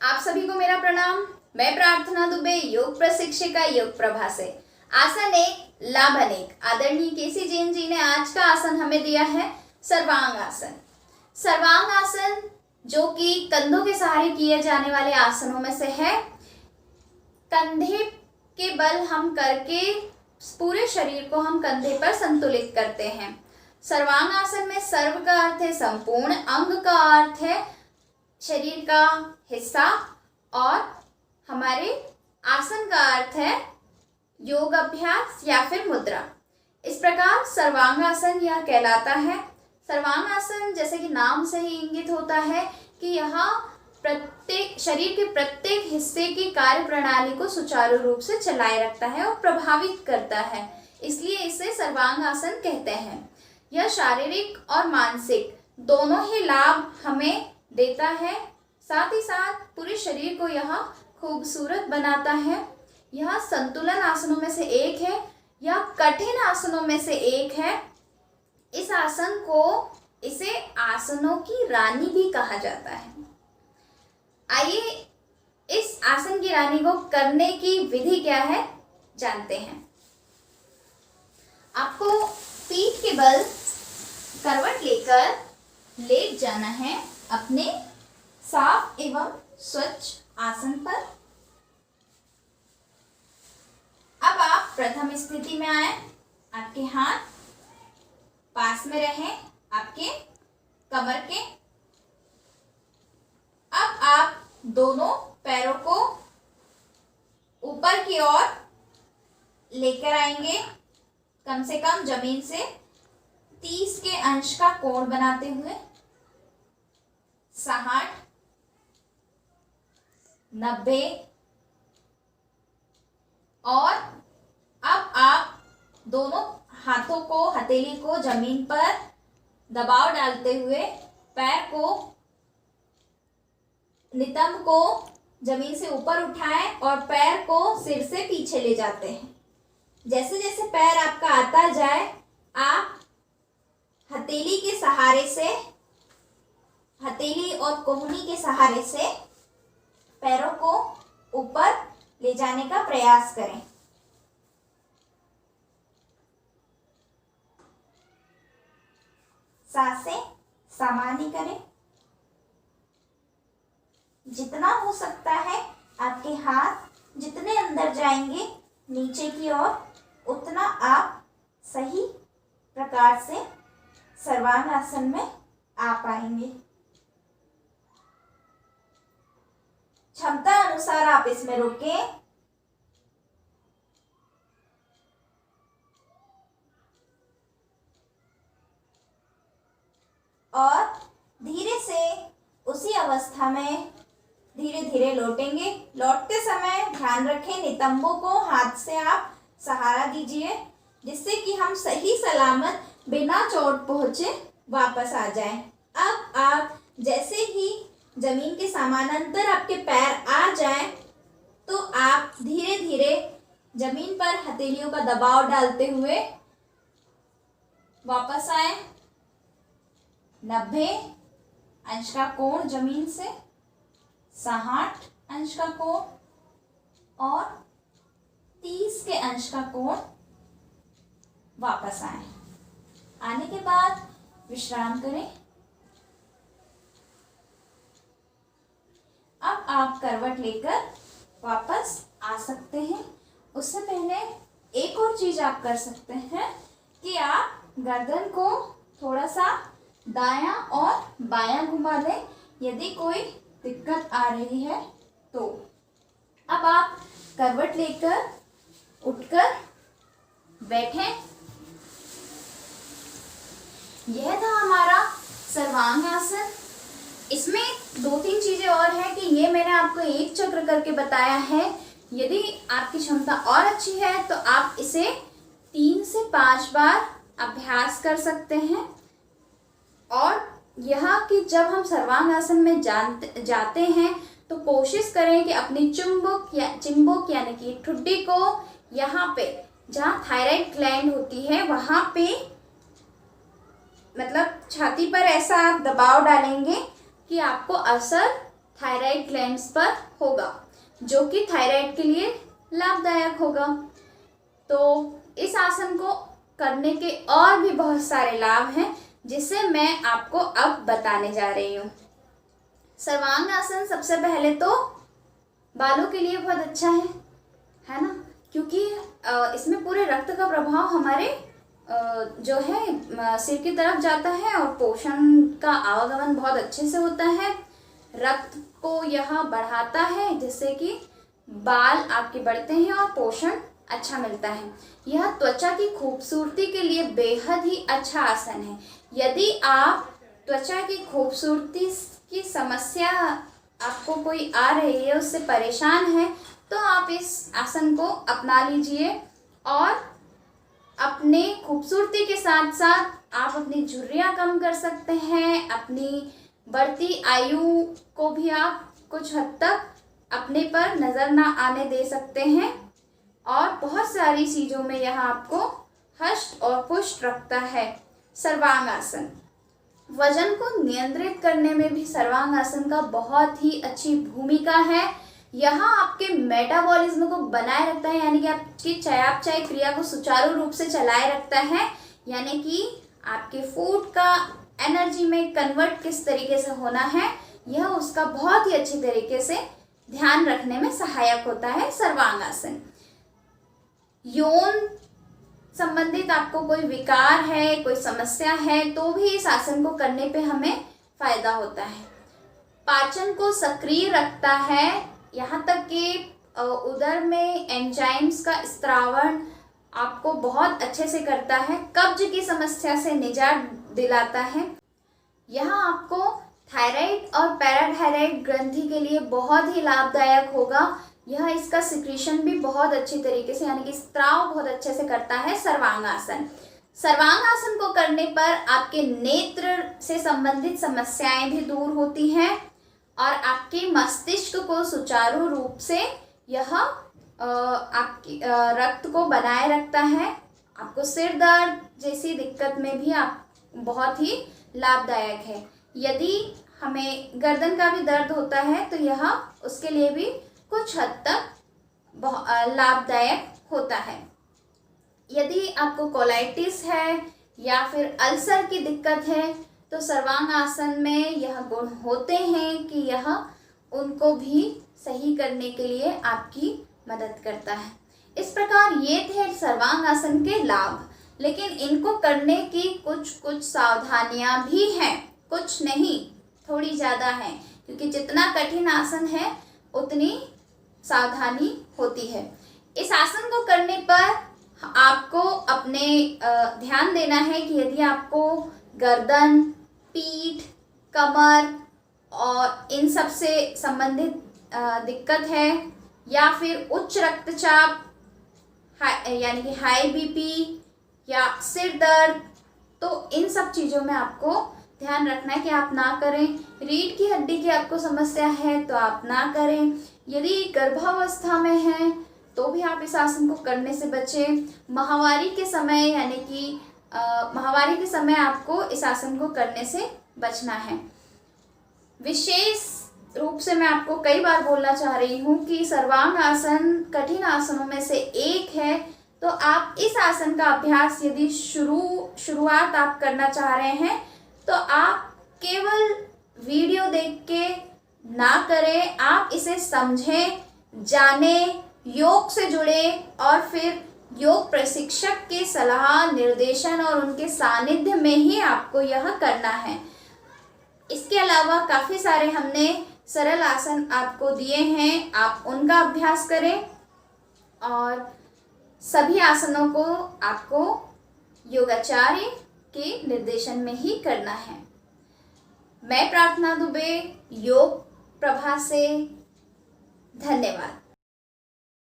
आप सभी को मेरा प्रणाम। मैं प्रार्थना दुबे, योग प्रशिक्षिका योग प्रभा से। आसन एक, लाभ अनेक। आदरणीय केसी जैन जी ने आज का आसन हमें दिया है सर्वांग आसन। सर्वांग आसन जो कि कंधों के सहारे किए जाने वाले आसनों में से है। कंधे के बल हम करके पूरे शरीर को हम कंधे पर संतुलित करते हैं। सर्वांग आसन में सर्व का अर्थ है संपूर्ण, अंग का अर्थ है शरीर का हिस्सा और हमारे आसन का अर्थ है योग अभ्यास या फिर मुद्रा। इस प्रकार सर्वांग आसन यह कहलाता है। सर्वांग आसन जैसे कि नाम से ही इंगित होता है कि यहाँ प्रत्येक शरीर के प्रत्येक हिस्से की कार्य प्रणाली को सुचारू रूप से चलाए रखता है और प्रभावित करता है, इसलिए इसे सर्वांग आसन कहते हैं। यह शारीरिक और मानसिक दोनों ही लाभ हमें देता है, साथ ही साथ पूरे शरीर को यह खूबसूरत बनाता है। यह संतुलन आसनों में से एक है, यह कठिन आसनों में से एक है। इस आसन को इसे आसनों की रानी भी कहा जाता है। आइए इस आसन की रानी को करने की विधि क्या है जानते हैं। आपको पीठ के बल करवट लेकर लेट जाना है अपने साफ एवं स्वच्छ आसन पर। अब आप प्रथम स्थिति में आए, आपके हाथ पास में रहें आपके कमर के। अब आप दोनों पैरों को ऊपर की ओर लेकर आएंगे, कम से कम जमीन से 30 के अंश का कोण बनाते हुए। 60, 90 और अब आप दोनों हाथों को, हथेली को जमीन पर दबाव डालते हुए पैर को, नितंब को जमीन से ऊपर उठाएं और पैर को सिर से पीछे ले जाते हैं। जैसे जैसे पैर आपका आता जाए, आप हथेली के सहारे से, हथेली और कोहनी के सहारे से पैरों को ऊपर ले जाने का प्रयास करें। सांसें सामान्य करें। जितना हो सकता है आपके हाथ जितने अंदर जाएंगे नीचे की ओर, उतना आप सही प्रकार से सर्वांग आसन में आ पाएंगे। क्षमता अनुसार आप इसमें रुकें। और धीरे से उसी अवस्था में धीरे धीरे लौटेंगे। लौटते समय ध्यान रखें नितंबों को हाथ से आप सहारा दीजिए, जिससे कि हम सही सलामत बिना चोट पहुंचे वापस आ जाएं। अब आप जैसे ही जमीन के समानांतर आपके पैर आ जाएं, तो आप धीरे धीरे जमीन पर हथेलियों का दबाव डालते हुए वापस आए। 90 अंश का कोण जमीन से, 60 अंश का कोण और 30 के अंश का कोण वापस आए। आने के बाद विश्राम करें। अब आप करवट लेकर वापस आ सकते हैं। उससे पहले एक और चीज आप कर सकते हैं कि आप गर्दन को थोड़ा सा दायां और बायां घुमा लें, यदि कोई दिक्कत आ रही है तो। अब आप करवट लेकर उठकर बैठें। यह था हमारा सर्वांग आसन। इसमें 2-3 चीजें और हैं कि ये मैंने आपको एक चक्र करके बताया है। यदि आपकी क्षमता और अच्छी है तो आप इसे 3 से 5 बार अभ्यास कर सकते हैं। और यह कि जब हम सर्वांग आसन में जाते हैं तो कोशिश करें कि अपनी चिंबुक यानी कि ठुड्डी को यहाँ पे जहाँ थायराइड ग्लैंड होती है वहाँ पे, मतलब छाती पर ऐसा आप दबाव डालेंगे कि आपको असर थायराइड ग्लैंड्स पर होगा, जो कि थायराइड के लिए लाभदायक होगा। तो इस आसन को करने के और भी बहुत सारे लाभ हैं, जिसे मैं आपको अब बताने जा रही हूँ। सर्वांग आसन सबसे पहले तो बालों के लिए बहुत अच्छा है ना, क्योंकि इसमें पूरे रक्त का प्रभाव हमारे जो है सिर की तरफ जाता है और पोषण का आवागमन बहुत अच्छे से होता है। रक्त को यह बढ़ाता है, जिससे कि बाल आपके बढ़ते हैं और पोषण अच्छा मिलता है। यह त्वचा की खूबसूरती के लिए बेहद ही अच्छा आसन है। यदि आप त्वचा की खूबसूरती की समस्या आपको कोई आ रही है, उससे परेशान है, तो आप इस आसन को अपना लीजिए और अपने खूबसूरती के साथ साथ आप अपनी झुर्रियाँ कम कर सकते हैं। अपनी बढ़ती आयु को भी आप कुछ हद तक अपने पर नज़र ना आने दे सकते हैं और बहुत सारी चीज़ों में यह आपको हष्ट और पुष्ट रखता है। सर्वांग आसन वजन को नियंत्रित करने में भी सर्वांग आसन का बहुत ही अच्छी भूमिका है। यह आपके मेटाबॉलिज्म को बनाए रखता है, यानी कि आपकी चयापचय क्रिया को सुचारू रूप से चलाए रखता है, यानी कि आपके फूड का एनर्जी में कन्वर्ट किस तरीके से होना है, यह उसका बहुत ही अच्छी तरीके से ध्यान रखने में सहायक होता है सर्वांग आसन। यौन संबंधित आपको कोई विकार है, कोई समस्या है, तो भी इस आसन को करने पे हमें फायदा होता है। पाचन को सक्रिय रखता है, यहाँ तक कि उदर में एंजाइम्स का स्त्रावण आपको बहुत अच्छे से करता है। कब्ज की समस्या से निजात दिलाता है। यह आपको थायराइड और पैराथायराइड ग्रंथि के लिए बहुत ही लाभदायक होगा। यह इसका सिक्रीशन भी बहुत अच्छी तरीके से, यानी कि स्त्राव बहुत अच्छे से करता है सर्वांग आसन। सर्वांग आसन को करने पर आपके नेत्र से संबंधित समस्याएं भी दूर होती हैं और आपके मस्तिष्क को सुचारू रूप से यह आपकी रक्त को बनाए रखता है। आपको सिर दर्द जैसी दिक्कत में भी आप बहुत ही लाभदायक है। यदि हमें गर्दन का भी दर्द होता है तो यह उसके लिए भी कुछ हद तक लाभदायक होता है। यदि आपको कोलाइटिस है या फिर अल्सर की दिक्कत है, तो सर्वांग आसन में यह गुण होते हैं कि यह उनको भी सही करने के लिए आपकी मदद करता है। इस प्रकार ये थे सर्वांग आसन के लाभ, लेकिन इनको करने की कुछ सावधानियां भी हैं, कुछ नहीं, थोड़ी ज़्यादा हैं, क्योंकि जितना कठिन आसन है उतनी सावधानी होती है। इस आसन को करने पर आपको अपने ध्यान देना है कि यदि आपको गर्दन, पीठ, कमर और इन सब से संबंधित दिक्कत है या फिर उच्च रक्तचाप यानी कि हाई बीपी या सिर दर्द, तो इन सब चीज़ों में आपको ध्यान रखना है कि आप ना करें। रीढ़ की हड्डी की आपको समस्या है तो आप ना करें। यदि गर्भावस्था में हैं तो भी आप इस आसन को करने से बचें। माहवारी के समय यानी कि माहवारी के समय आपको इस आसन को करने से बचना है। विशेष रूप से मैं आपको कई बार बोलना चाह रही हूँ कि सर्वांग आसन कठिन आसनों में से एक है, तो आप इस आसन का अभ्यास यदि शुरुआत आप करना चाह रहे हैं तो आप केवल वीडियो देख के ना करें, आप इसे समझें, जानें, योग से जुड़े और फिर योग प्रशिक्षक के सलाह, निर्देशन और उनके सानिध्य में ही आपको यह करना है। इसके अलावा काफ़ी सारे हमने सरल आसन आपको दिए हैं, आप उनका अभ्यास करें और सभी आसनों को आपको योगाचार्य के निर्देशन में ही करना है। मैं प्रार्थना दुबे, योग प्रभा से, धन्यवाद।